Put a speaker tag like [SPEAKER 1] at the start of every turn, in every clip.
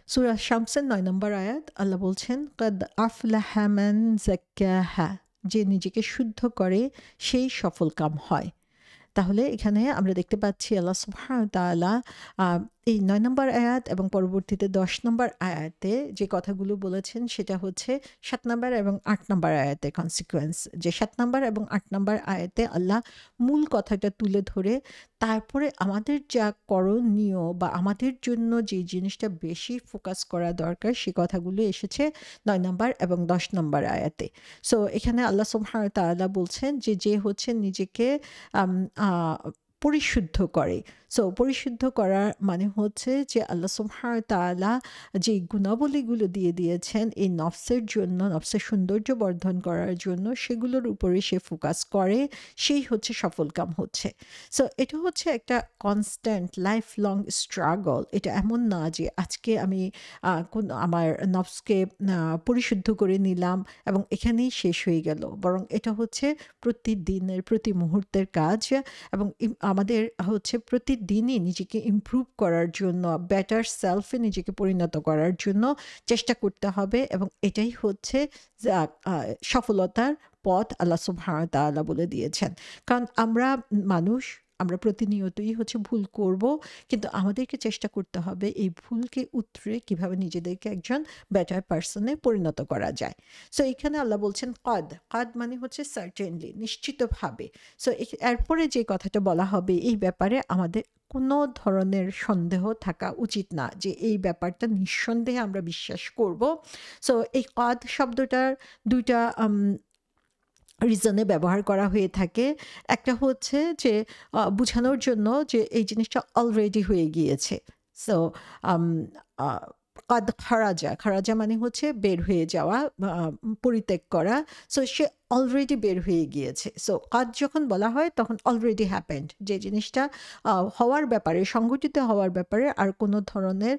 [SPEAKER 1] সূরা শামসের ৯ নম্বর আয়াত আল্লাহ বলছেন, "কাদ আফলাহা মান যাক্কাহা", যে নিজেকে শুদ্ধ করে সেই সফলকাম হয়। তাহলে এখানে আমরা দেখতে পাচ্ছি আল্লাহ সুবহানাহু ওয়া তাআলা আ এই ৯ নম্বর আয়াত এবং পরবর্তীতে ১০ নম্বর আয়াতে যে কথাগুলো বলেছেন সেটা হচ্ছে ৭ নম্বর এবং ৮ নম্বর আয়াতের consequence। যে ৭ নম্বর এবং ৮ নম্বর আয়াতে আল্লাহ মূল কথাটা তুলে ধরে তারপরে আমাদের যা করণীয় বা আমাদের জন্য যে জিনিসটা বেশি ফোকাস করা দরকার সে কথাগুলো এসেছে ৯ নম্বর এবং ১০ নম্বর আয়াতে। সো এখানে আল্লাহ সুবহানাহু ওয়া তাআলা বলছেন যে হচ্ছে নিজেকে আম আ পরিশুদ্ধ করে। সো পরিশুদ্ধ করার মানে হচ্ছে যে আল্লাহ সুবহানাহু ওয়া তাআলা যে গুণাবলীগুলো দিয়ে দিয়েছেন এই নফসের জন্য, নফসের সৌন্দর্য বর্ধন করার জন্য সেগুলোর উপরে সে ফোকাস করে, সেই হচ্ছে সফলকাম হচ্ছে। সো এটা হচ্ছে একটা কনস্ট্যান্ট লাইফ লং স্ট্রাগল। এটা এমন না যে আজকে আমি আমার নফসকে পরিশুদ্ধ করে নিলাম এবং এখানেই শেষ হয়ে গেল। বরং এটা হচ্ছে প্রতিদিনের প্রতি মুহূর্তের কাজ এবং আমাদের হচ্ছে প্রতিদিনই নিজেকে ইমপ্রুভ করার জন্য বেটার সেলফ এ নিজেকে পরিণত করার জন্য চেষ্টা করতে হবে এবং এটাই হচ্ছে যা সফলতার পথ আল্লাহ সুবহানাহু ওয়া তাআলা বলে দিয়েছেন। কারণ আমরা মানুষ, আমরা প্রতিনিয়তই হচ্ছে ভুল করব। কিন্তু আমাদেরকে চেষ্টা করতে হবে এই ভুলকে উতরে কিভাবে নিজেদেরকে একজন বেটার পারসন এ পরিণত করা যায়। সো এখানে আল্লাহ বলছেন কাদ। কাদ মানে হচ্ছে সার্টেনলি, নিশ্চিতভাবে। সো এরপরে যে কথাটা বলা হবে এই ব্যাপারে আমাদের কোনো ধরনের সন্দেহ থাকা উচিত না যে এই ব্যাপারটা নিঃসন্দেহে আমরা বিশ্বাস করব। সো এই কাদ শব্দটার ২ টা রিজনে ব্যবহার করা হয়ে থাকে। একটা হচ্ছে যে বুঝানোর জন্য যে এই জিনিসটা অলরেডি হয়ে গিয়েছে। সো আম আ কাদ খারাজা, খারাজা মানে হচ্ছে বের হয়ে যাওয়া, আ পরিত্যাগ করা। সো সে অলরেডি বের হয়ে গিয়েছে। সো কাদ যখন বলা হয় তখন অলরেডি হ্যাপেন্ড, যে জিনিসটা হওয়ার ব্যাপারে, সংঘটিত হওয়ার ব্যাপারে আর কোনো ধরনের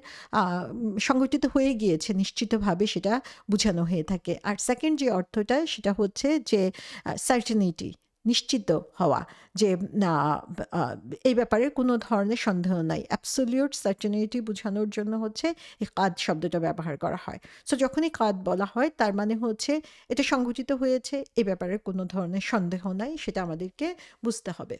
[SPEAKER 1] সংঘটিত হয়ে গিয়েছে নিশ্চিতভাবে সেটা বুঝানো হয়ে থাকে। আর সেকেন্ড যে অর্থটা সেটা হচ্ছে যে সার্টেনিটি, নিশ্চিত হওয়া যে না, আ এই ব্যাপারে কোনো ধরনের সন্দেহ নাই। অ্যাবসোলিউট সার্টেনিটি বোঝানোর জন্য হচ্ছে এই কাদ শব্দটা ব্যবহার করা হয়। সো যখনই কাদ বলা হয় তার মানে হচ্ছে এটা সংঘটিত হয়েছে, এ ব্যাপারে কোনো ধরনের সন্দেহ নাই, সেটা আমাদেরকে বুঝতে হবে।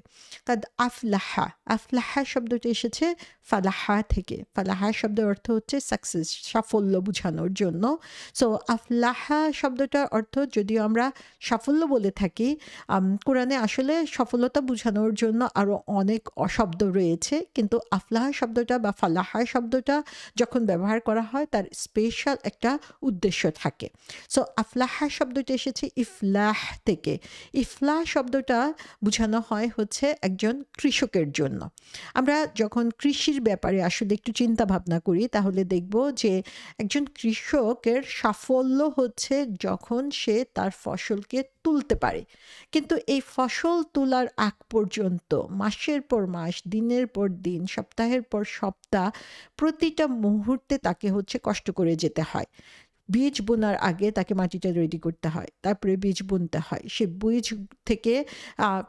[SPEAKER 1] কাদ আফলাহা, আফলাহা শব্দটা এসেছে ফালাহা থেকে। ফালাহা শব্দের অর্থ হচ্ছে সাকসেস, সাফল্য বোঝানোর জন্য। সো আফলাহা শব্দটার অর্থ যদিও আমরা সাফল্য বলে থাকি, কোরআনে আসলে সফলতা বোঝানোর জন্য আরও অনেক শব্দ রয়েছে, কিন্তু আফলাহা শব্দটা বা ফালাহা শব্দটা যখন ব্যবহার করা হয় তার স্পেশাল একটা উদ্দেশ্য থাকে। সো আফলাহা শব্দটা এসেছে ইফলাহ থেকে। ইফলাহ শব্দটা বোঝানো হয় হচ্ছে একজন কৃষকের জন্য। আমরা যখন কৃষির ব্যাপারে আসলে একটু চিন্তা ভাবনা করি তাহলে দেখব যে একজন কৃষকের সাফল্য হচ্ছে যখন সে তার ফসলকে তুলতে পারে। কিন্তু এই ফসল তোলার আগ পর্যন্ত মাসের পর মাস, দিনের পর দিন, সপ্তাহের পর সপ্তাহ প্রতিটা মুহূর্তে তাকে হচ্ছে কষ্ট করে যেতে হয়। বীজ বোনার আগে তাকে মাটিটা রেডি করতে হয়, তারপরে বীজ বুনতে হয়। সে বীজ থেকে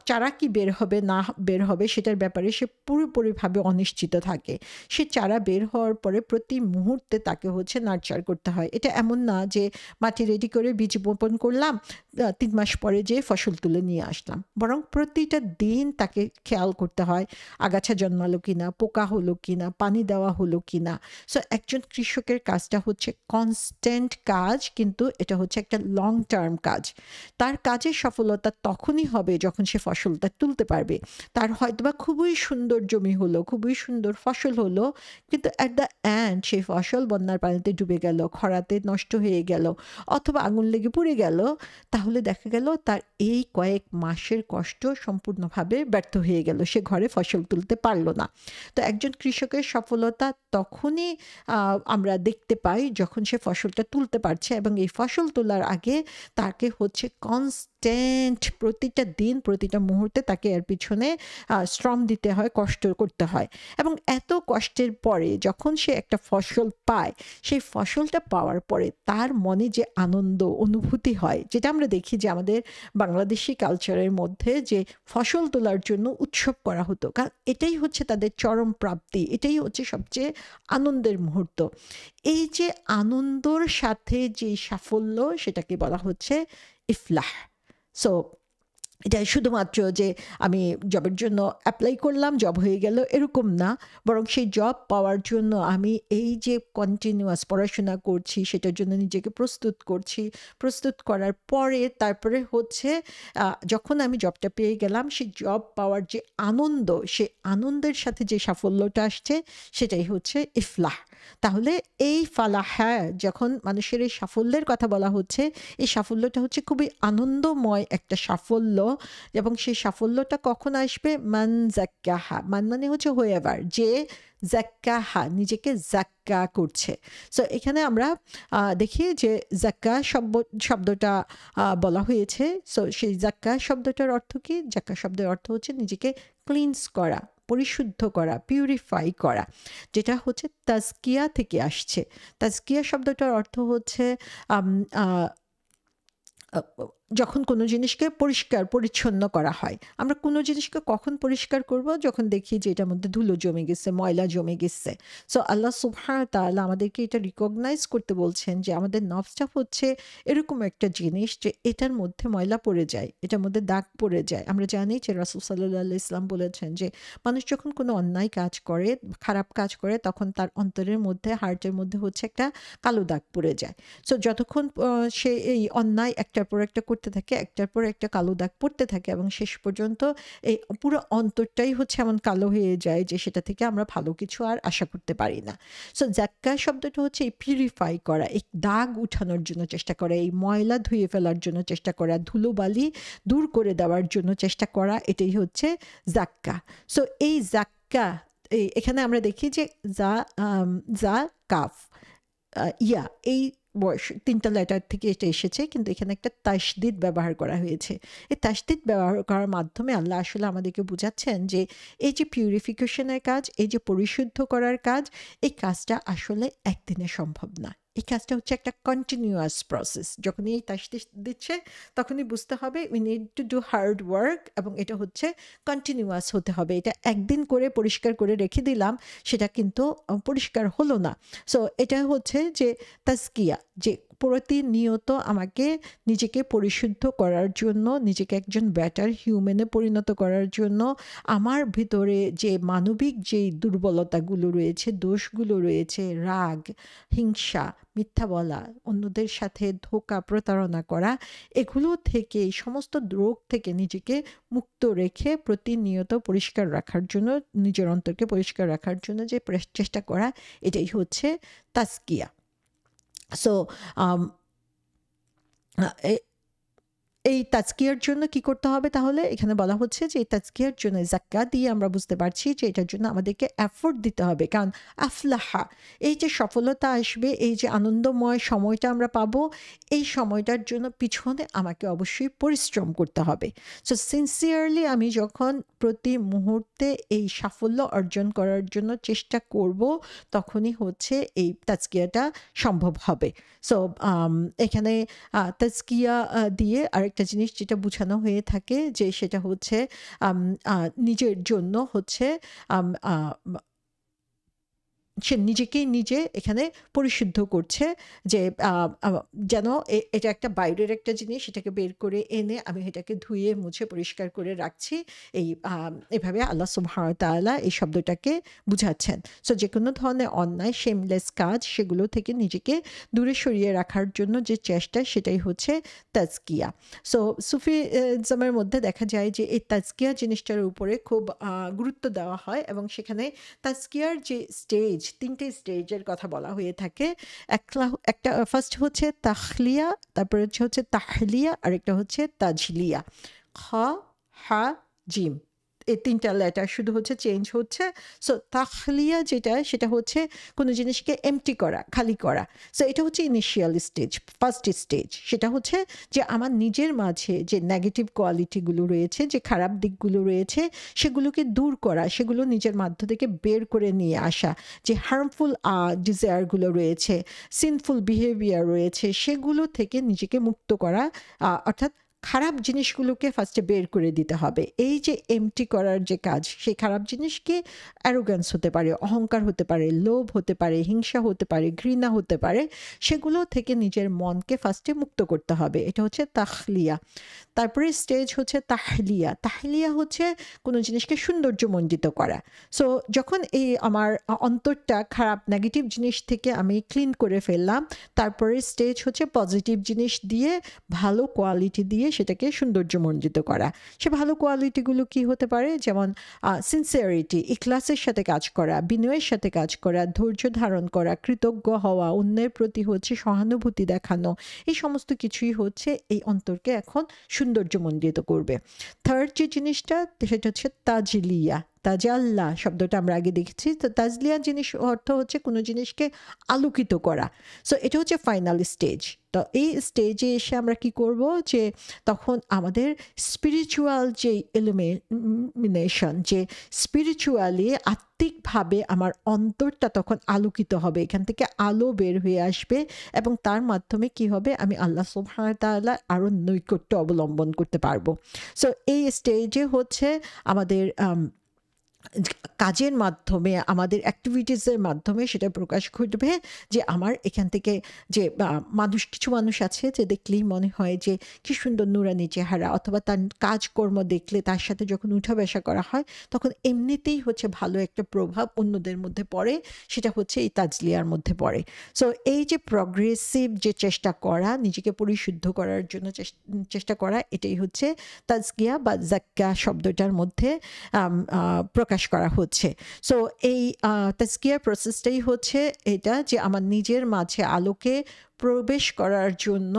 [SPEAKER 1] চারা কি বের হবে না বের হবে সেটার ব্যাপারে সে পুরোপুরিভাবে অনিশ্চিত থাকে। সে চারা বের হওয়ার পরে প্রতি মুহূর্তে তাকে হচ্ছে নার্চার করতে হয়। এটা এমন না যে মাটি রেডি করে বীজ বপন করলাম, ৩ মাস পরে যেয়ে ফসল তুলে নিয়ে আসলাম। বরং প্রতিটা দিন তাকে খেয়াল করতে হয় আগাছা জন্মালো কিনা, পোকা হলো কিনা, পানি দেওয়া হলো কিনা। সো একজন কৃষকের কাজটা হচ্ছে কনস্ট্যান্ট কাজ, কিন্তু এটা হচ্ছে একটা লং টার্ম কাজ। তার কাজের সফলতা তখনই হবে যখন সে ফসলটা তুলতে পারবে। তার হয়তোবা খুবই সুন্দর জমি হলো, খুবই সুন্দর ফসল হলো, কিন্তু অ্যাট দ্য এন্ড সেই ফসল বন্যার পানিতে ডুবে গেল, খরাতে নষ্ট হয়ে গেল অথবা আগুন লেগে পুড়ে গেল, তাহলে দেখা গেল তার এই কয়েক মাসের কষ্ট সম্পূর্ণভাবে ব্যর্থ হয়ে গেল। সে ঘরে ফসল তুলতে পারল না। তো একজন কৃষকের সফলতা তখনই আমরা দেখতে পাই যখন সে ফসলটা তুলতে তুলতে পারছে এবং এই ফসল তোলার আগে তাকে হচ্ছে কনস্ট্যান্ট প্রতিটা দিন প্রতিটা মুহূর্তে তাকে এর পিছনে শ্রম দিতে হয়, কষ্ট করতে হয় এবং এত কষ্টের পরে যখন সে একটা ফসল পায় সেই ফসলটা পাওয়ার পরে তার মনে যে আনন্দ অনুভূতি হয়, যেটা আমরা দেখি যে আমাদের বাংলাদেশি কালচারের মধ্যে যে ফসল তোলার জন্য উৎসব করা হতো, কারণ এটাই হচ্ছে তাদের চরম প্রাপ্তি, এটাই হচ্ছে সবচেয়ে আনন্দের মুহূর্ত। এই যে আনন্দর সাথে যে সাফল্য সেটাকে বলা হচ্ছে ইফলাহ। সো এটা শুধুমাত্র যে আমি জবের জন্য অ্যাপ্লাই করলাম, জব হয়ে গেল এরকম না, বরং সেই জব পাওয়ার জন্য আমি এই যে কন্টিনিউয়াস পড়াশোনা করছি সেটার জন্য নিজেকে প্রস্তুত করছি, প্রস্তুত করার পরে তারপরে হচ্ছে যখন আমি জবটা পেয়ে গেলাম সেই জব পাওয়ার যে আনন্দ, সে আনন্দের সাথে যে সাফল্যটা আসছে সেটাই হচ্ছে ইফলাহ। তাহলে এই ফালাহা যখন মানুষের এই সাফল্যের কথা বলা হচ্ছে, এই সাফল্যটা হচ্ছে খুবই আনন্দময় একটা সাফল্য এবং সেই সাফল্যটা কখন আসবে? মান জাক্কাহা, মান মানে হচ্ছে হোয়েভার, যে জাক্কাহা নিজেকে জাক্কা করছে। সো এখানে আমরা দেখি যে জাক্কা শব্দটা বলা হয়েছে। সো সেই জাক্কা শব্দটার অর্থ কি? জাক্কা শব্দের অর্থ হচ্ছে নিজেকে ক্লিনস করা, পরিশুদ্ধ করা, পিউরিফাই করা, যেটা হচ্ছে তাজকিয়া থেকে আসছে। তাজকিয়া শব্দটার অর্থ হচ্ছে যখন কোনো জিনিসকে পরিষ্কার পরিচ্ছন্ন করা হয়। আমরা কোনো জিনিসকে কখন পরিষ্কার করব? যখন দেখি যে এটার মধ্যে ধুলো জমে গেছে, ময়লা জমে গেছে। সো আল্লাহ সুবহানাহু ওয়া তাআলা আমাদেরকে এটা রিকগনাইজ করতে বলছেন যে আমাদের নফসটা হচ্ছে এরকম একটা জিনিস যে এটার মধ্যে ময়লা পড়ে যায়, এটার মধ্যে দাগ পড়ে যায়। আমরা জানি যে রাসূল সাল্লাল্লাহু আলাইহি ওয়াসাল্লাম বলেছেন যে মানুষ যখন কোনো অন্যায় কাজ করে, খারাপ কাজ করে, তখন তার অন্তরের মধ্যে, হার্টের মধ্যে হচ্ছে একটা কালো দাগ পড়ে যায়। সো যতক্ষণ সে এই অন্যায় একটার পর একটা করতে থাকে, একটার পর একটা কালো দাগ পড়তে থাকে এবং শেষ পর্যন্ত এই পুরো অন্তরটাই হচ্ছে এমন কালো হয়ে যায় যে সেটা থেকে আমরা ভালো কিছু আর আশা করতে পারি না। সো জাক্কা শব্দটা হচ্ছে এই পিউরিফাই করা, এই দাগ উঠানোর জন্য চেষ্টা করা, এই ময়লা ধুয়ে ফেলার জন্য চেষ্টা করা, ধুলোবালি দূর করে দেওয়ার জন্য চেষ্টা করা, এটাই হচ্ছে জাক্কা। সো এই জাক্কা, এখানে আমরা দেখি যে জা কাফ ইয়া, এই তিনটা লেটার থেকে এটা এসেছে, কিন্তু এখানে একটা তাসদিদ ব্যবহার করা হয়েছে। এই তাসদিদ ব্যবহার করার মাধ্যমে আল্লাহ আসলে আমাদেরকে বোঝাচ্ছেন যে এই যে পিউরিফিকেশনের কাজ, এই যে পরিশুদ্ধ করার কাজ, এই কাজটা আসলে একদিনে সম্ভব না। এই কাজটা হচ্ছে একটা কন্টিনিউয়াস প্রসেস। যখনই এই তাসদিদ দিচ্ছে তখনই বুঝতে হবে we need to do hard work এবং এটা হচ্ছে কন্টিনিউয়াস হতে হবে। এটা একদিন করে পরিষ্কার করে রেখে দিলাম, সেটা কিন্তু পরিষ্কার হলো না। সো এটা হচ্ছে যে তাজকিয়া, যে প্রতিনিয়ত আমাকে নিজেকে পরিশুদ্ধ করার জন্য, নিজেকে একজন বেটার হিউম্যানে পরিণত করার জন্য, আমার ভিতরে যে মানবিক যেই দুর্বলতাগুলো রয়েছে, দোষগুলো রয়েছে, রাগ, হিংসা, মিথ্যা বলা, অন্যদের সাথে ধোঁকা প্রতারণা করা, এগুলো থেকে, এই সমস্ত রোগ থেকে নিজেকে মুক্ত রেখে প্রতিনিয়ত পরিষ্কার রাখার জন্য, নিজের অন্তরকে পরিষ্কার রাখার জন্য যে চেষ্টা করা, এটাই হচ্ছে তাজকিয়া। সো এই তাজকিয়ার জন্য কি করতে হবে? তাহলে এখানে বলা হচ্ছে যে এই তাজকিয়ার জন্য জাক্কাত দিয়ে আমরা বুঝতে পারছি যে এটার জন্য আমাদেরকে এফোর্ট দিতে হবে, কারণ আফলাহা, এই যে সফলতা আসবে, এই যে আনন্দময় সময়টা আমরা পাবো, এই সময়টার জন্য পিছনে আমাকে অবশ্যই পরিশ্রম করতে হবে। সো সিনসিয়ারলি আমি যখন প্রতি মুহূর্তে এই সাফল্য অর্জন করার জন্য চেষ্টা করব, তখনই হচ্ছে এই তাজকিয়াটা সম্ভব হবে। সো এখানে তাজকিয়া দিয়ে আরেকটা জিনিস যেটা বোঝানো হয়ে থাকে যে সেটা হচ্ছে নিজের জন্য হচ্ছে সে নিজেকেই নিজে এখানে পরিশুদ্ধ করছে, যে যেন এটা একটা বাইরের একটা জিনিস, এটাকে বের করে এনে আমি এটাকে ধুয়ে মুছে পরিষ্কার করে রাখছি। এভাবে আল্লাহ সুবহানাহু ওয়া তাআলা এই শব্দটাকে বুঝাচ্ছেন। সো যে কোনো ধরনের অন্যায়, শেমলেস কাজ, সেগুলো থেকে নিজেকে দূরে সরিয়ে রাখার জন্য যে চেষ্টা, সেটাই হচ্ছে তাজকিয়া। সো সুফিজমের মধ্যে দেখা যায় যে এই তাজকিয়া জিনিসটার উপরে খুব গুরুত্ব দেওয়া হয় এবং সেখানে তাজকিয়ার যে স্টেজ, তিনটে স্টেজের কথা বলা হয়ে থাকে। একটা ফার্স্ট হচ্ছে তাখলিয়া, তারপরে হচ্ছে তাহলিয়া, আরেকটা হচ্ছে তাজলিয়া। খ, হা, জিম, এই ৩ টা লেটার শুধু হচ্ছে চেঞ্জ হচ্ছে। সো তাহলিয়া যেটা সেটা হচ্ছে কোনো জিনিসকে এম্পটি করা, খালি করা। সো এটা হচ্ছে ইনিশিয়াল স্টেজ, ফার্স্ট স্টেজ। সেটা হচ্ছে যে আমার নিজের মাঝে যে নেগেটিভ কোয়ালিটিগুলো রয়েছে, যে খারাপ দিকগুলো রয়েছে সেগুলোকে দূর করা, সেগুলো নিজের মাধ্য থেকে বের করে নিয়ে আসা। যে হার্মফুল ডিজায়ারগুলো রয়েছে, সিনফুল বিহেভিয়ার রয়েছে, সেগুলো থেকে নিজেকে মুক্ত করা, অর্থাৎ খারাপ জিনিসগুলোকে ফার্স্টে বের করে দিতে হবে। এই যে এমটি করার যে কাজ, সেই খারাপ জিনিস কি অ্যারোগ্যান্স হতে পারে, অহংকার হতে পারে, লোভ হতে পারে, হিংসা হতে পারে, ঘৃণা হতে পারে। সেগুলো থেকে নিজের মনকে ফার্স্টে মুক্ত করতে হবে। এটা হচ্ছে তাখলিয়া। তারপরে স্টেজ হচ্ছে তাহলিয়া। তাহলিয়া হচ্ছে কোনো জিনিসকে সৌন্দর্যমণ্ডিত করা। সো যখন এই আমার অন্তরটা খারাপ নেগেটিভ জিনিস থেকে আমি ক্লিন করে ফেললাম, তারপরে স্টেজ হচ্ছে পজিটিভ জিনিস দিয়ে, ভালো কোয়ালিটি দিয়ে সেটাকে সৌন্দর্যমণ্ডিত করা। সে ভালো কোয়ালিটিগুলো কি হতে পারে? যেমন সিনসিয়ারিটি, ইখলাসের সাথে কাজ করা, বিনয়ের সাথে কাজ করা, ধৈর্য ধারণ করা, কৃতজ্ঞ হওয়া, অন্যের প্রতি হচ্ছে সহানুভূতি দেখানো। এই সমস্ত কিছুই হচ্ছে এই অন্তরকে এখন সৌন্দর্যমণ্ডিত করবে। থার্ড যে জিনিসটা সেটা হচ্ছে তাজলিয়া। তাজাল্লা শব্দটা আমরা আগে দেখেছি। তো তাজলিয়া জিনিস অর্থ হচ্ছে কোনো জিনিসকে আলোকিত করা। সো এটা হচ্ছে ফাইনাল স্টেজ। তো এই স্টেজে এসে আমরা কি করব, যে তখন আমাদের স্পিরিচুয়াল যে ইলুমিনেশন, যে স্পিরিচুয়ালি আত্মিকভাবে আমার অন্তরটা তখন আলোকিত হবে, এখান থেকে আলো বের হয়ে আসবে এবং তার মাধ্যমে কি হবে, আমি আল্লাহ সুবহানাহু ওয়া তাআলা আরও নৈকট্য অবলম্বন করতে পারবো। সো এই স্টেজে হচ্ছে আমাদের কাজের মাধ্যমে, আমাদের অ্যাক্টিভিটিসের মাধ্যমে সেটা প্রকাশ ঘটবে যে আমার এখান থেকে যে কিছু মানুষ আছে যে দেখলেই মনে হয় যে কি সুন্দর নুরানি চেহারা, অথবা তার কাজকর্ম দেখলে তার সাথে যখন উঠা বসা করা হয় তখন এমনিতেই হচ্ছে ভালো একটা প্রভাব অন্যদের মধ্যে পড়ে, সেটা হচ্ছে এই তাজলিয়ার মধ্যে পড়ে। সো এই যে প্রগ্রেসিভ যে চেষ্টা করা, নিজেকে পরিশুদ্ধ করার জন্য চেষ্টা করা, এটাই হচ্ছে তাজকিয়া বা জাক্কা শব্দটার মধ্যে প্রকাশ করা হচ্ছে। সো এই তাজকিয়ার প্রসেসটাই হচ্ছে এটা, যে আমার নিজের মাঝে আলোকে প্রবেশ করার জন্য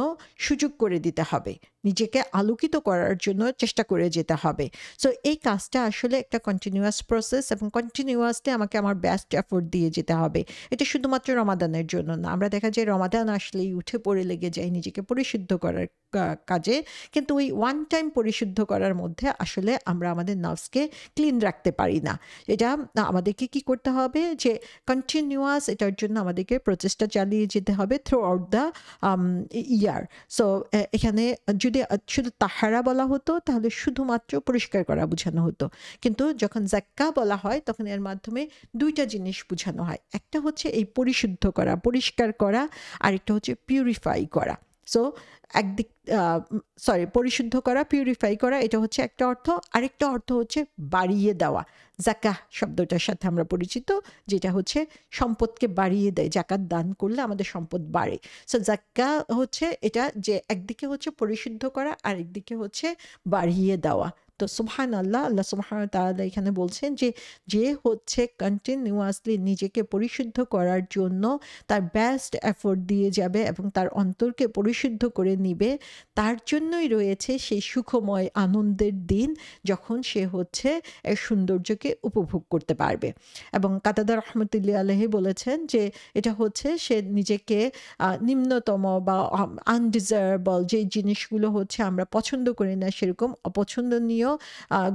[SPEAKER 1] সুযোগ করে দিতে হবে, নিজেকে আলোকিত করার জন্য চেষ্টা করে যেতে হবে। সো এই কাজটা আসলে একটা কন্টিনিউয়াস প্রসেস, এবং কন্টিনিউয়াসলি আমাকে আমার বেস্ট এফোর্ট দিয়ে যেতে হবে। এটা শুধুমাত্র রমাদানের জন্য না। আমরা দেখা যায় রমাদান আসলেই উঠে পড়ে লেগে যাই নিজেকে পরিশুদ্ধ করার কাজে, কিন্তু ওই ওয়ান টাইম পরিশুদ্ধ করার মধ্যে আসলে আমরা আমাদের নার্ভসকে ক্লিন রাখতে পারি না। এটা আমাদেরকে কি করতে হবে, যে কন্টিনিউয়াস এটার জন্য আমাদেরকে প্রচেষ্টা চালিয়ে যেতে হবে through out the year. So এখানে যদি শুধু তাহারা বলা হতো তাহলে শুধুমাত্র পরিষ্কার করা বোঝানো হতো, কিন্তু যখন জাক্কা বলা হয় তখন এর মাধ্যমে দুইটা জিনিস বোঝানো হয়। একটা হচ্ছে এই পরিশুদ্ধ করা, পরিষ্কার করা, আরেকটা হচ্ছে পিউরিফাই করা। সো একদিক পরিশুদ্ধ করা, পিউরিফাই করা, এটা হচ্ছে একটা অর্থ। আরেকটা অর্থ হচ্ছে বাড়িয়ে দেওয়া। জাকাহ শব্দটার সাথে আমরা পরিচিত, যেটা হচ্ছে সম্পদকে বাড়িয়ে দেয়। জাকাত দান করলে আমাদের সম্পদ বাড়ে। সো জাক্কা হচ্ছে এটা, যে একদিকে হচ্ছে পরিশুদ্ধ করা, আরেকদিকে হচ্ছে বাড়িয়ে দেওয়া। তো সুবহানাল্লাহ, আল্লাহ সুবহানাহু ওয়া তাআলা এখানে বলছেন যে হচ্ছে কন্টিনিউয়াসলি নিজেকে পরিশুদ্ধ করার জন্য তার বেস্ট এফোর্ট দিয়ে যাবে এবং তার অন্তরকে পরিশুদ্ধ করে নিবে, তার জন্যই রয়েছে সেই সুখময় আনন্দের দিন যখন সে হচ্ছে এর সৌন্দর্যকে উপভোগ করতে পারবে। এবং কাতাদা রহমতুল্লাহ আলাইহি বলেছেন যে এটা হচ্ছে সে নিজেকে নিম্নতম বা আনডিজায়ারেবল যে জিনিসগুলো হচ্ছে আমরা পছন্দ করি না, সেরকম অপছন্দনীয়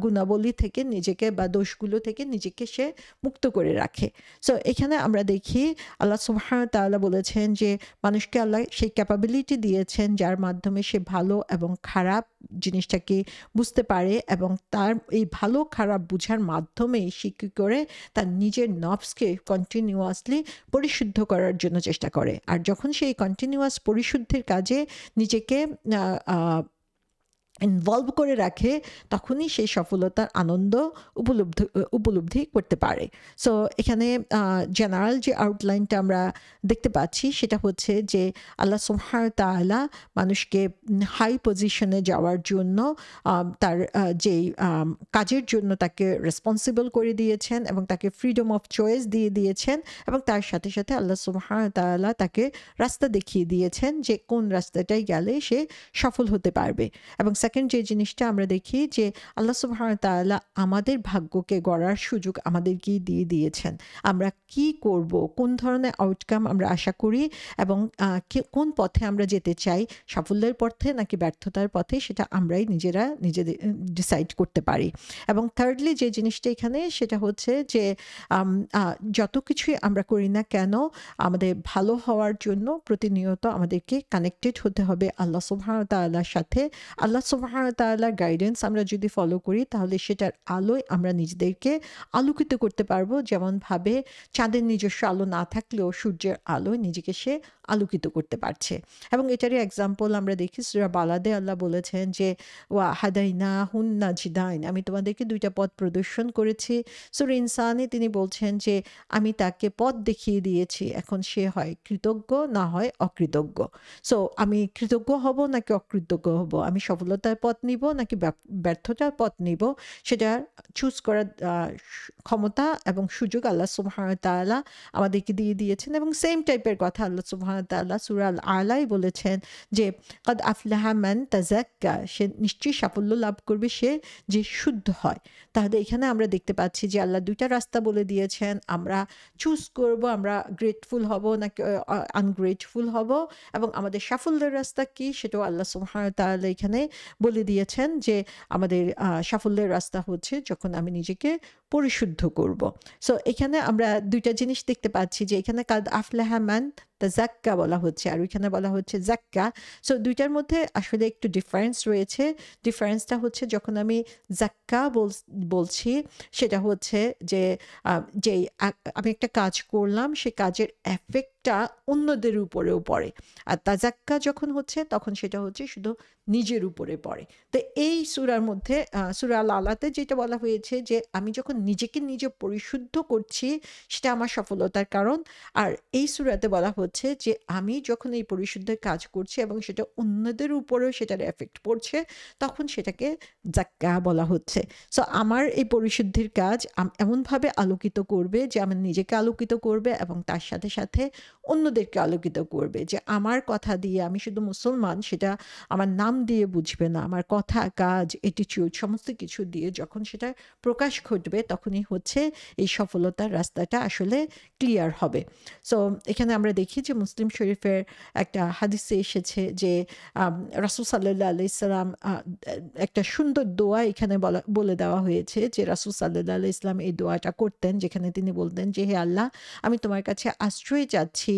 [SPEAKER 1] গুণাবলী থেকে নিজেকে বা দোষগুলো থেকে নিজেকে সে মুক্ত করে রাখে। সো এখানে আমরা দেখি আল্লাহ সুবহানাহু ওয়া তাআলা বলেছেন যে মানুষকে আল্লাহ সেই ক্যাপাবিলিটি দিয়েছেন যার মাধ্যমে সে ভালো এবং খারাপ জিনিসটাকে বুঝতে পারে, এবং তার এই ভালো খারাপ বুঝার মাধ্যমে সে কী করে তার নিজের নফসকে কন্টিনিউয়াসলি পরিশুদ্ধ করার জন্য চেষ্টা করে। আর যখন সেই কন্টিনিউয়াস পরিশুদ্ধির কাজে নিজেকে ইনভলভ করে রাখে, তখনই সেই সফলতার আনন্দ উপলব্ধি করতে পারে। সো এখানে জেনারেল যে আউটলাইনটা আমরা দেখতে পাচ্ছি সেটা হচ্ছে যে আল্লাহ সুবহানাহু ওয়া তাআলা মানুষকে হাই পজিশনে যাওয়ার জন্য তার যে কাজের জন্য তাকে রেসপন্সিবল করে দিয়েছেন এবং তাকে ফ্রিডম অফ চয়েস দিয়ে দিয়েছেন, এবং তার সাথে সাথে আল্লাহ সুবহানাহু ওয়া তাআলা তাকে রাস্তা দেখিয়ে দিয়েছেন যে কোন রাস্তাটায় গেলে সে সফল হতে পারবে। এবং সেকেন্ড যে জিনিসটা আমরা দেখি যে আল্লাহ সুবহানাহু ওয়া তাআলা আমাদের ভাগ্যকে গড়ার সুযোগ আমাদেরকেই দিয়ে দিয়েছেন। আমরা কি করব, কোন ধরনের আউটকাম আমরা আশা করি এবং কোন পথে আমরা যেতে চাই, সাফল্যের পথে নাকি ব্যর্থতার পথে, সেটা আমরাই নিজেদের ডিসাইড করতে পারি। এবং থার্ডলি যে জিনিসটা এখানে সেটা হচ্ছে যে যত কিছুই আমরা করি না কেন আমাদের ভালো হওয়ার জন্য প্রতিনিয়ত আমাদেরকে কানেক্টেড হতে হবে আল্লাহ সুবহানাহু ওয়া তাআলার সাথে। আল্লাহ সুবহানাহু ওয়া তাআলার গাইডেন্স আমরা যদি ফলো করি তাহলে সেটার আলোয় আমরা নিজেদেরকে আলোকিত করতে পারবো, যেমনভাবে চাঁদের নিজস্ব আলো না থাকলেও সূর্যের আলোয় নিজেকে সে আলোকিত করতে পারছে। এবং এটারই এক্সাম্পল আমরা দেখি সূরা বালাদে আল্লাহ বলেছেন যে ওয়া হাদাইনা হুন নাজদাইন, আমি তোমাদেরকে দুইটা পথ প্রদর্শন করেছি। সূরা ইনসানে তিনি বলছেন যে আমি তাকে পথ দেখিয়ে দিয়েছি, এখন সে হয় কৃতজ্ঞ না হয় অকৃতজ্ঞ। সো আমি কৃতজ্ঞ হব নাকি অকৃতজ্ঞ হব, আমি সফলতার পথ নিব নাকি ব্যর্থতার পথ নিব, সেটা চুজ করার ক্ষমতা এবং সুযোগ আল্লাহ সুবহানাহু ওয়া তাআলা আমাদেরকে দিয়ে দিয়েছেন। এবং সেম টাইপের কথা আল্লাহ সুবহানাহু ওয়া তাআলা সূরা আল আলাই বলেছেন যে কাদ আফলাহা মান তাযাক্কা, সে নিশ্চয়ই সাফল্য লাভ করবে সে যে শুদ্ধ হয়। তাহলে এখানে আমরা দেখতে পাচ্ছি যে আল্লাহ দুইটা রাস্তা বলে দিয়েছেন, আমরা চুজ করব আমরা গ্রেটফুল হব নাকি আনগ্রেটফুল হব, এবং আমাদের সাফল্যের রাস্তা কি সেটাও আল্লাহ সুবহানাহু ওয়া তাআলা এখানে বলে দিয়েছেন যে আমাদের সাফল্যের রাস্তা হচ্ছে যখন আমি নিজেকে পরিশুদ্ধ করব। সো এখানে আমরা দুইটা জিনিস দেখতে পাচ্ছি যে এখানে কাদ আফলাহা মান তাযাক্কা বলা হচ্ছে আর ওইখানে বলা হচ্ছে যাক্কা। সো দুইটার মধ্যে আসলে একটু ডিফারেন্স রয়েছে। ডিফারেন্সটা হচ্ছে যখন আমি যাক্কা বলছি সেটা হচ্ছে যে যেই আমি একটা কাজ করলাম সে কাজের এফেক্টটা অন্যদের উপরেও পড়ে, আর তাজাক্কা যখন হচ্ছে তখন সেটা হচ্ছে শুধু নিজের উপরে পড়ে। তো এই সূরার মধ্যে সূরা আল আলাতে যেটা বলা হয়েছে যে আমি যখন নিজেকে নিজে পরিশুদ্ধ করছি সেটা আমার সফলতার কারণ, আর এই সূরাতে বলা হচ্ছে যে আমি যখন এই পরিশুদ্ধের কাজ করছি এবং সেটা অন্যদের উপরেও সেটার এফেক্ট পড়ছে তখন সেটাকে যাক্কা বলা হচ্ছে। সো আমার এই পরিশুদ্ধির কাজ এমনভাবে আলোকিত করবে যে আমার নিজেকে আলোকিত করবে এবং তার সাথে সাথে অন্যদেরকে আলোকিত করবে, যে আমার কথা দিয়ে আমি শুধু মুসলমান সেটা আমার নাম দিয়ে বুঝবে না, আমার কথা কাজ অ্যাটিটিউড সমস্ত কিছু দিয়ে যখন সেটা প্রকাশ ঘটবে তখনই হচ্ছে এই সফলতার রাস্তাটা আসলে ক্লিয়ার হবে। সো এখানে আমরা দেখি যে মুসলিম শরীফের একটা হাদিসে এসেছে যে রাসূল সাল্লাল্লাহু আলাইহি সাল্লাম একটা সুন্দর দোয়া এখানে বলে দেওয়া হয়েছে যে রাসূল সাল্লাল্লাহু আলাইহি সাল্লাম এই দোয়াটা করতেন, যেখানে তিনি বলতেন যে হে আল্লাহ, আমি তোমার কাছে আশ্রয় চাচ্ছি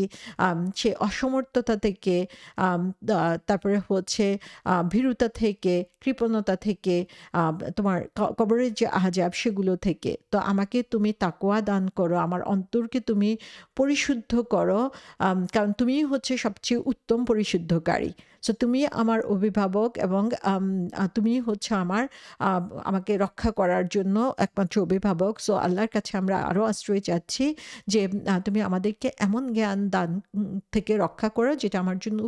[SPEAKER 1] সে অসমর্থতা থেকে, তারপরে হচ্ছে ভীরুতা থেকে, কৃপণতা থেকে, তোমার কবরের যে আযাব সেগুলো থেকে। তো আমাকে তুমি তাকওয়া দান করো, আমার অন্তরকে তুমি পরিশুদ্ধ করো, কারণ তুমিই হচ্ছে সবচেয়ে উত্তম পরিশুদ্ধকারী। সো তুমি আমার অভিভাবক এবং তুমি হচ্ছে আমাকে রক্ষা করার জন্য একমাত্র অভিভাবক। সো আল্লাহর কাছে আমরা আরও আশ্রয় চাচ্ছি যে তুমি আমাদেরকে এমন জ্ঞান দান থেকে রক্ষা করো যেটা আমার জন্য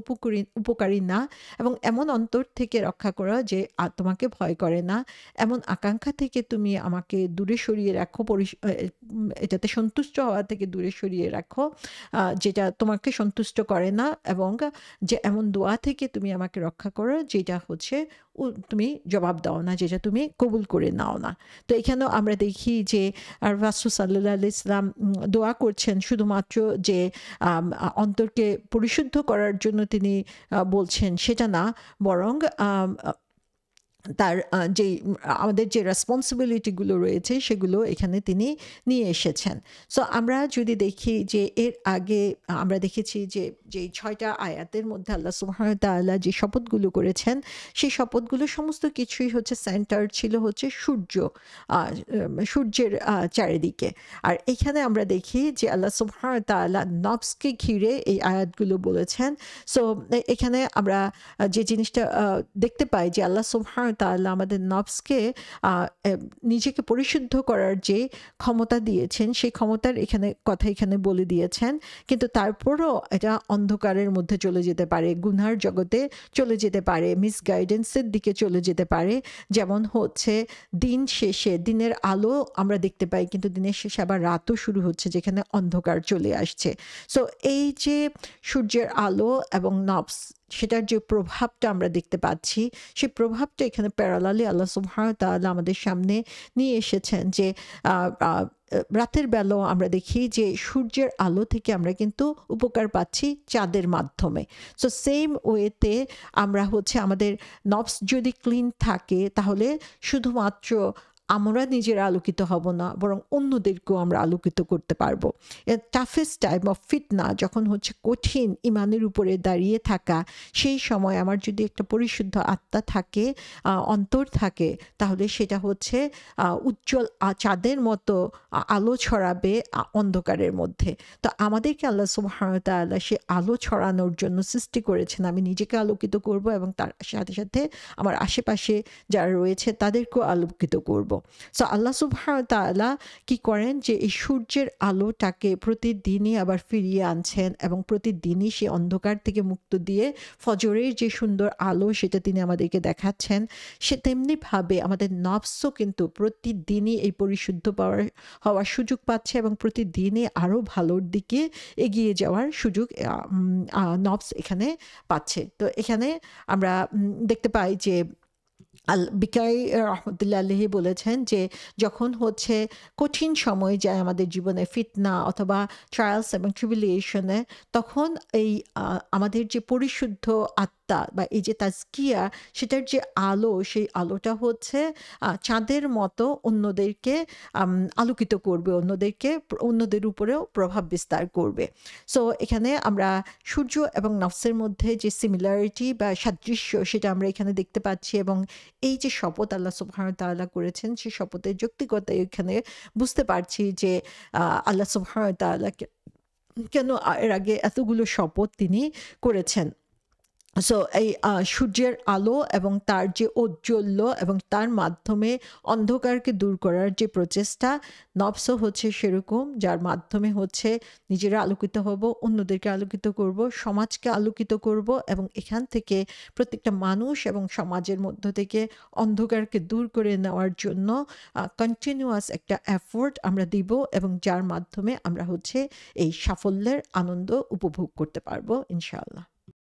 [SPEAKER 1] উপকারী না, এবং এমন অন্তর থেকে রক্ষা করো যে তোমাকে ভয় করে না, এমন আকাঙ্ক্ষা থেকে তুমি আমাকে দূরে সরিয়ে রাখো, এটাতে সন্তুষ্ট হওয়া থেকে দূরে সরিয়ে রাখো যেটা তোমাকে সন্তুষ্ট করে না, এবং যে এমন দোয়া থেকে তুমি আমাকে রক্ষা করো যেটা হচ্ছে তুমি জবাব দাও না, যেটা তুমি কবুল করে নাও না। তো এখানেও আমরা দেখি যে রাসূল সাল্লাল্লাহু আলাইহি সাল্লাম দোয়া করছেন শুধুমাত্র যে অন্তরকে পরিশুদ্ধ করার জন্য তিনি বলছেন সেটা না, বরং তার আমাদের যে রেসপন্সিবিলিটিগুলো রয়েছে সেগুলো এখানে তিনি নিয়ে এসেছেন। সো আমরা যদি দেখি যে এর আগে আমরা দেখেছি যে 6টা আয়াতের মধ্যে আল্লাহ সুবহানাহু ওয়া তাআলা যে শপথগুলো করেছেন সেই শপথগুলো সমস্ত কিছুই হচ্ছে সেন্টার ছিল হচ্ছে সূর্যের চারিদিকে। আর এখানে আমরা দেখি যে আল্লাহ সুবহানাহু ওয়া তাআলা নফসকে ঘিরে এই আয়াতগুলো বলেছেন। সো এখানে আমরা যে জিনিসটা দেখতে পাই যে আল্লাহ সুবহানাহু ওয়া তাআলা আমাদের নফসকে নিজেকে পরিশুদ্ধ করার যে ক্ষমতা দিয়েছেন সেই ক্ষমতার কথা এখানে বলে দিয়েছেন, কিন্তু তারপরও এটা অন্ধকারের মধ্যে চলে যেতে পারে, গুনার জগতে চলে যেতে পারে, মিসগাইডেন্সের দিকে চলে যেতে পারে। যেমন হচ্ছে দিন শেষে দিনের আলো আমরা দেখতে পাই, কিন্তু দিনের শেষে আবার রাতও শুরু হচ্ছে যেখানে অন্ধকার চলে আসছে। সো এই যে সূর্যের আলো এবং নফস সেটার যে প্রভাবটা আমরা দেখতে পাচ্ছি, সেই প্রভাবটা এখানে প্যারালালি আল্লাহ সুবহানাহু ওয়া তাআলা আমাদের সামনে নিয়ে এসেছেন যে আ আ রাতের বেলাও আমরা দেখি যে সূর্যের আলো থেকে আমরা কিন্তু উপকার পাচ্ছি চাঁদের মাধ্যমে। সো সেম ওয়েতে আমরা হচ্ছে আমাদের নফস যদি ক্লিন থাকে তাহলে শুধুমাত্র আমরা নিজেরা আলোকিত হব না, বরং অন্যদেরকেও আমরা আলোকিত করতে পারবো। টাফেস্ট টাইম অফ ফিতনা, যখন হচ্ছে কঠিন ইমানের উপরে দাঁড়িয়ে থাকা, সেই সময় আমার যদি একটা পরিশুদ্ধ আত্মা থাকে, অন্তর থাকে, তাহলে সেটা হচ্ছে উজ্জ্বল চাঁদের মতো আলো ছড়াবে অন্ধকারের মধ্যে। তো আমাদেরকে আল্লাহ সুবহানাহু ওয়া তাআলা সে আলো ছড়ানোর জন্য সৃষ্টি করেছেন। আমি নিজেকে আলোকিত করব এবং তার সাথে সাথে আমার আশেপাশে যারা রয়েছে তাদেরকেও আলোকিত করব। সো আল্লাহ সুবহানাহু ওয়া তাআলা কি করেন যে এই সূর্যের আলোটাকে প্রতিদিনই আবার ফিরিয়ে আনছেন এবং প্রতিদিনই সে অন্ধকার থেকে মুক্ত দিয়ে ফজরের যে সুন্দর আলো সেটা তিনি আমাদেরকে দেখাচ্ছেন। সে তেমনিভাবে আমাদের নফসও কিন্তু প্রতিদিনই এই পরিশুদ্ধ হওয়ার সুযোগ পাচ্ছে এবং প্রতিদিনই আরও ভালোর দিকে এগিয়ে যাওয়ার সুযোগ নফস এখানে পাচ্ছে। তো এখানে আমরা দেখতে পাই যে বিকাই রহমতুল্লাহ আলাইহি বলেছেন যে যখন হচ্ছে কঠিন সময় যায় আমাদের জীবনে, ফিতনা অথবা ট্রায়ালস এবং ট্রিবিউলেশনে, তখন এই আমাদের যে পরিশুদ্ধ আত্মা বা এই যে তাজকিয়া, সেটার যে আলো, সেই আলোটা হচ্ছে চাঁদের মতো অন্যদেরকে আলোকিত করবে, অন্যদের উপরেও প্রভাব বিস্তার করবে। সো এখানে আমরা সূর্য এবং নফসের মধ্যে যে সিমিলারিটি বা সাদৃশ্য, সেটা আমরা এখানে দেখতে পাচ্ছি এবং এই যে শপথ আল্লাহ সুবহানাহু ওয়া তাআলা করেছেন, সেই শপথের যৌক্তিকতা এখানে বুঝতে পারছি যে আল্লাহ সুবহানাহু ওয়া তাআলা কেন এর আগে এতগুলো শপথ তিনি করেছেন। সো এই সূর্যের আলো এবং তার যে ঔজ্জ্বল্য এবং তার মাধ্যমে অন্ধকারকে দূর করার যে প্রচেষ্টা, নফসও হচ্ছে সেরকম, যার মাধ্যমে হচ্ছে নিজেরা আলোকিত হব, অন্যদেরকে আলোকিত করব, সমাজকে আলোকিত করব এবং এখান থেকে প্রত্যেকটা মানুষ এবং সমাজের মধ্য থেকে অন্ধকারকে দূর করে নেওয়ার জন্য কন্টিনিউয়াস একটা এফোর্ট আমরা দিব এবং যার মাধ্যমে আমরা হচ্ছে এই সাফল্যের আনন্দ উপভোগ করতে পারবো ইনশাআল্লাহ।